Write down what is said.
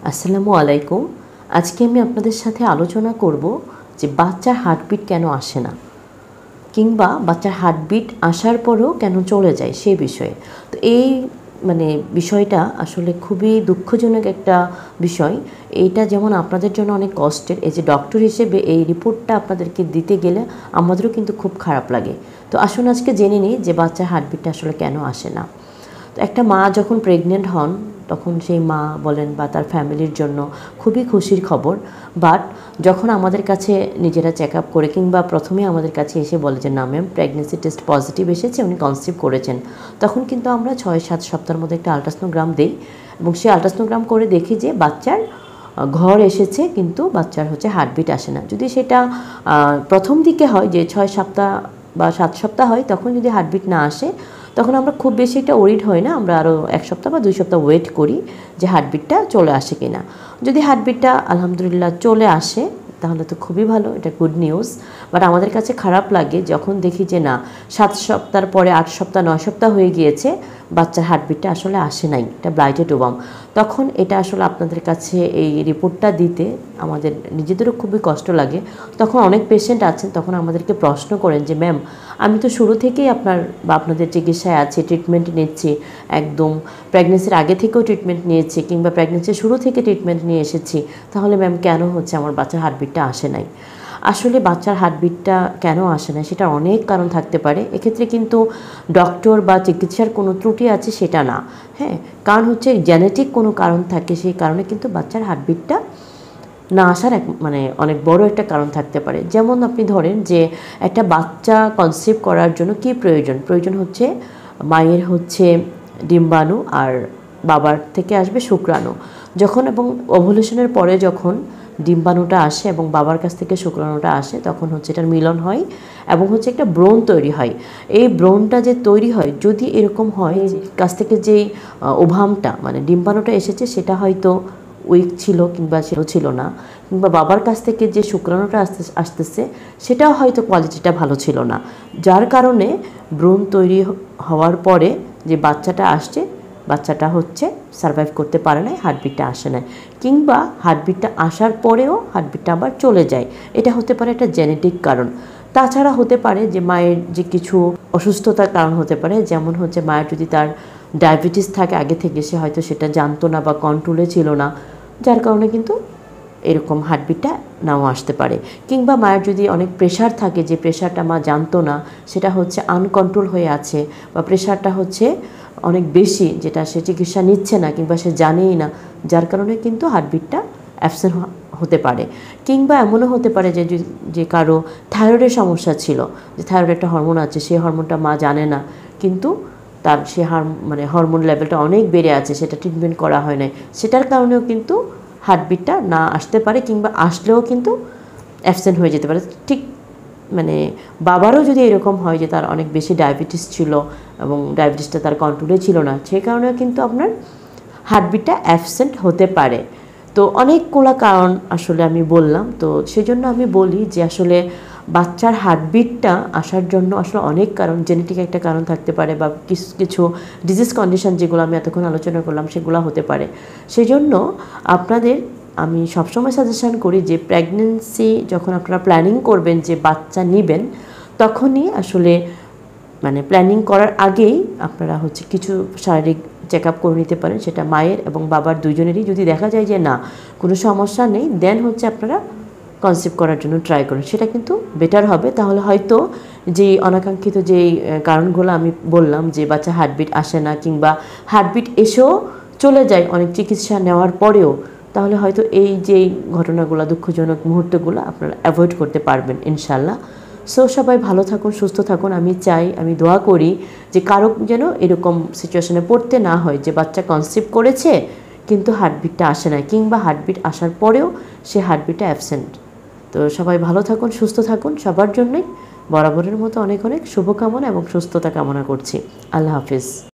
আসসালামু আলাইকুম। আজকে আমি আপনাদের সাথে আলোচনা করব যে বাচ্চার হার্টবিট কেন আসে না, কিংবা বাচ্চার হার্টবিট আসার পরেও কেন চলে যায় সেই বিষয়ে। তো এই বিষয়টা আসলে খুবই দুঃখজনক একটা বিষয়। এইটা যেমন আপনাদের জন্য অনেক কষ্টের, এই যে ডক্টর হিসেবে এই রিপোর্টটা আপনাদেরকে দিতে গেলে আমাদেরও কিন্তু খুব খারাপ লাগে। তো আসুন আজকে জেনে নিই যে বাচ্চার হার্টবিটটা আসলে কেন আসে না। তো একটা মা যখন প্রেগনেন্ট হন তখন সেই মা বলেন বা তার ফ্যামিলির জন্য খুবই খুশির খবর। বাট যখন আমাদের কাছে নিজেরা চেক আপ করে কিংবা প্রথমে আমাদের কাছে এসে বলে যে না ম্যাম প্রেগনেন্সি টেস্ট পজিটিভ এসেছে, উনি কনসিভ করেছেন, তখন কিন্তু আমরা 6-7 সপ্তাহের মধ্যে একটা আল্ট্রাসোনোগ্রাম দিই এবং সেই আল্ট্রাসোনোগ্রাম করে দেখি যে বাচ্চার ঘর এসেছে কিন্তু বাচ্চার হার্টবিট আসে না। যদি সেটা প্রথম দিকে হয় যে 6 সপ্তাহ বা 7 সপ্তাহ হয়, তখন যদি হার্টবিট না আসে তখন আমরা খুব বেশি একটা ওরিড হয় না, আমরা আরও 1 সপ্তাহ বা 2 সপ্তাহ ওয়েট করি যে হার্টবিটটা চলে আসে কিনা। যদি হার্টবিটটা আলহামদুলিল্লাহ চলে আসে তাহলে তো খুবই ভালো, এটা গুড নিউজ। বাট আমাদের কাছে খারাপ লাগে যখন দেখি যে না 7 সপ্তাহের পরে 8 সপ্তাহ 9 সপ্তাহ হয়ে গিয়েছে, বাচ্চার হার্টবিটটা আসলে আসে নাই, এটা ব্লাইটেড ওভাম। তখন এটা আসলে আপনাদের কাছে এই রিপোর্টটা দিতে আমাদের নিজেদেরও খুবই কষ্ট লাগে। তখন অনেক পেশেন্ট আছেন, তখন আমাদেরকে প্রশ্ন করেন যে ম্যাম আমি তো শুরু থেকেই আপনাদের চিকিৎসায় আছি, ট্রিটমেন্ট নিচ্ছি, একদম প্রেগনেন্সির আগে থেকেও ট্রিটমেন্ট নিয়েছি কিংবা প্রেগনেন্সির শুরু থেকে ট্রিটমেন্ট নিয়ে এসেছি, তাহলে ম্যাম কেন আমার বাচ্চার হার্টবিটটা আসে নাই? আসলে বাচ্চার হার্টবিটটা কেন আসে না সেটার অনেক কারণ থাকতে পারে। এক্ষেত্রে কিন্তু ডক্টর বা চিকিৎসার কোনো ত্রুটি আছে সেটা না, হ্যাঁ, কারণ জেনেটিক কোনো কারণ থাকে, সেই কারণে কিন্তু বাচ্চার হার্টবিটটা না আসার অনেক বড় একটা কারণ থাকতে পারে। যেমন আপনি ধরেন যে একটা বাচ্চা কনসিভ করার জন্য কি প্রয়োজন হচ্ছে মায়ের ডিম্বাণু আর বাবার থেকে আসবে শুক্রাণু। যখন এবং ওভুলেশনের পরে যখন ডিম্বাণুটা আসে এবং বাবার কাছ থেকে শুক্রাণুটা আসে, তখন এটার মিলন হয় এবং একটা ব্রণ তৈরি হয়। এই ব্রণটা যে তৈরি হয়, যদি এরকম হয় কাছ থেকে যেই ওভামটা ডিম্বাণুটা এসেছে সেটা হয়তো উইক ছিল কিংবা ছিল না, কিংবা বাবার কাছ থেকে যে শুক্রাণুটা আসতেছে সেটাও হয়তো কোয়ালিটিটা ভালো ছিল না, যার কারণে ব্রণ তৈরি হওয়ার পরে যে বাচ্চাটা আসছে, বাচ্চাটা সারভাইভ করতে পারে না, হার্টবিটটা আসে না, কিংবা হার্টবিটটা আসার পরেও হার্টবিটটা আবার চলে যায়। এটা হতে পারে একটা জেনেটিক কারণ। তাছাড়া হতে পারে যে মায়ের যে কিছু অসুস্থতার কারণ হতে পারে, যেমন মায়ের যদি তার ডায়াবেটিস থাকে আগে থেকে, সে হয়তো সেটা জানতো না বা কন্ট্রোলে ছিল না, যার কারণে কিন্তু এরকম হার্টবিটটা নাও আসতে পারে। কিংবা মায়ের যদি অনেক প্রেশার থাকে, যে প্রেশারটা মা জানতো না, সেটা আনকন্ট্রোল হয়ে আছে, বা প্রেশারটা অনেক বেশি, যেটা সে চিকিৎসা নিচ্ছে না কিংবা সে জানেই না, যার কারণে কিন্তু হার্টবিটটা অ্যাবসেন্ট হতে পারে। কিংবা এমনও হতে পারে যে কারো থাইরয়েডের সমস্যা ছিল, যে থাইরয়েড একটা হরমোন আছে, সেই হরমোনটা মা জানে না, কিন্তু তার সে হরমোন লেভেলটা অনেক বেড়ে আছে, সেটা ট্রিটমেন্ট করা হয় না, সেটার কারণেও কিন্তু হার্টবিটটা না আসতে পারে, কিংবা আসলেও কিন্তু অ্যাবসেন্ট হয়ে যেতে পারে। ঠিক বাবারও যদি এরকম হয় যে তার অনেক বেশি ডায়াবেটিস ছিল এবং ডায়াবেটিসটা তার কন্ট্রোলে ছিল না, সেই কারণেও কিন্তু আপনার হার্টবিটটা অ্যাবসেন্ট হতে পারে। তো অনেকগুলো কারণ আসলে আমি বললাম। তো সেজন্য আমি বলি যে আসলে বাচ্চার হার্টবিটটা আসার জন্য আসলে অনেক কারণ, জেনেটিক একটা কারণ থাকতে পারে, বা কিছু ডিজিজ কন্ডিশন যেগুলো আমি এতক্ষণ আলোচনা করলাম সেগুলো হতে পারে। সেজন্য আমি সবসময় সাজেশন করি যে প্রেগনেন্সি যখন আপনারা প্ল্যানিং করবেন যে বাচ্চা নেবেন, তখনই আসলে প্ল্যানিং করার আগেই আপনারা কিছু শারীরিক চেক আপ করে নিতে পারেন, সেটা মায়ের এবং বাবার দুজনেরই। যদি দেখা যায় যে না কোনো সমস্যা নেই, দেন আপনারা কনসিভ করার জন্য ট্রাই করুন, সেটা কিন্তু বেটার হবে। তাহলে হয়তো যে অনাকাঙ্ক্ষিত যেই কারণগুলো আমি বললাম, যে বাচ্চা হার্টবিট আসে না কিংবা হার্টবিট এসেও চলে যায় অনেক চিকিৎসা নেওয়ার পরেও, তাহলে হয়তো এই যেই ঘটনাগুলো, দুঃখজনক মুহূর্তগুলো আপনারা অ্যাভয়েড করতে পারবেন ইনশাল্লাহ। সো সবাই ভালো থাকুন, সুস্থ থাকুন। আমি দোয়া করি যে কারো যেন এরকম সিচুয়েশনে পড়তে না হয় যে বাচ্চা কনসিভ করেছে কিন্তু হার্টবিটটা আসে না, কিংবা হার্টবিট আসার পরেও সে হার্টবিটটা অ্যাবসেন্ট। তো সবাই ভালো থাকুন, সুস্থ থাকুন। সবার জন্যই বরাবরের মতো অনেক অনেক শুভকামনা এবং সুস্থতা কামনা করছি। আল্লাহ হাফিজ।